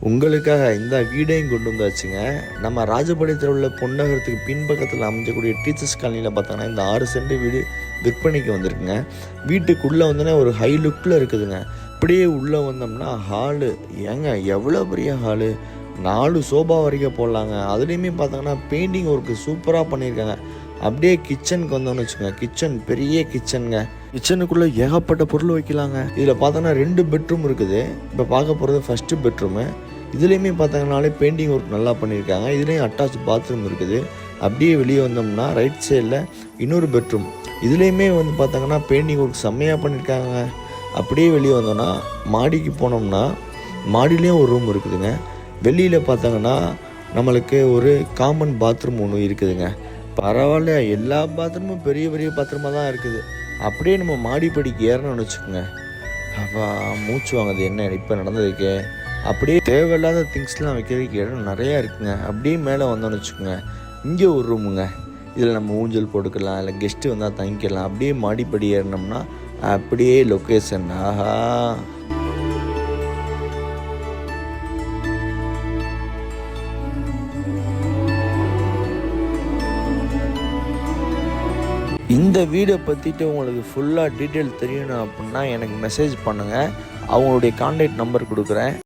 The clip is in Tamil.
உங்களுக்காக இந்த வீடையும் கொண்டு வந்தாச்சுங்க. நம்ம ராஜபாளையத்தில் உள்ள பொன்னகரத்துக்கு பின்பக்கத்தில் அமைஞ்சக்கூடிய டீச்சர்ஸ் காலனியில் பார்த்தோங்கன்னா இந்த 6 சென்ட் வீடு விற்பனைக்கு வந்திருக்குங்க. வீட்டுக்குள்ளே வந்தோன்னா ஒரு ஹை லுக்கில் இருக்குதுங்க. அப்படியே உள்ளே வந்தோம்னா ஹாலு, ஏங்க எவ்வளோ பெரிய ஹாலு, 4 சோபா வரைக்கும் போடலாங்க. அதுலேயுமே பார்த்தோங்கன்னா பெயிண்டிங் ஒர்க்கு சூப்பராக பண்ணியிருக்காங்க. அப்படியே கிச்சனுக்கு வந்தோம்னு வச்சுக்கோங்க, கிச்சன் பெரிய கிச்சனுங்க. கிச்சனுக்குள்ளே ஏகப்பட்ட பொருள் வைக்கலாங்க. இதில் பார்த்தோன்னா 2 பெட்ரூம் இருக்குது. இப்போ பார்க்க போகிறது ஃபஸ்ட்டு பெட்ரூமு. இதுலேயுமே பார்த்தாங்கனாலே பெயிண்டிங் ஒர்க் நல்லா பண்ணியிருக்காங்க. இதுலேயும் அட்டாச் பாத்ரூம் இருக்குது. அப்படியே வெளியே வந்தோம்னா ரைட் சைடில் இன்னொரு பெட்ரூம். இதுலேயுமே வந்து பார்த்தாங்கன்னா பெயிண்டிங் ஒர்க் செம்மையாக பண்ணியிருக்காங்க. அப்படியே வெளியே வந்தோம்னா மாடிக்கு போனோம்னா மாடிலேயும் ஒரு ரூம் இருக்குதுங்க. வெளியில் பார்த்தாங்கன்னா நம்மளுக்கு ஒரு காமன் பாத்ரூம் ஒன்று இருக்குதுங்க. பரவாயில்ல, எல்லா பாத்ரூமும் பெரிய பெரிய பாத்ரூமாக தான் இருக்குது. அப்படியே நம்ம மாடிப்படிக்கு ஏறணும்னு வச்சுக்கோங்க, அப்போ மூச்சு வாங்குது என்ன இப்போ நடந்ததுக்கு. அப்படியே தேவையில்லாத திங்ஸ்லாம் வைக்கிறதுக்கு இடம் நிறையா இருக்குங்க. அப்படியே மேலே வந்தோம்னு வச்சுக்கோங்க, இங்கே ஒரு ரூமுங்க. இதில் நம்ம ஊஞ்சல் போட்டுக்கலாம், இல்லை கெஸ்ட்டு வந்தால் தங்கிக்கலாம். அப்படியே மாடிப்படி ஏறினோம்னா அப்படியே லொக்கேஷன், ஆஹா. இந்த வீடை பற்றிட்டு உங்களுக்கு ஃபுல்லாக டீட்டெயில் தெரியணும் அப்படின்னா எனக்கு மெசேஜ் பண்ணுங்கள். அவங்களுடைய கான்டாக்ட் நம்பர் கொடுக்குறேன்.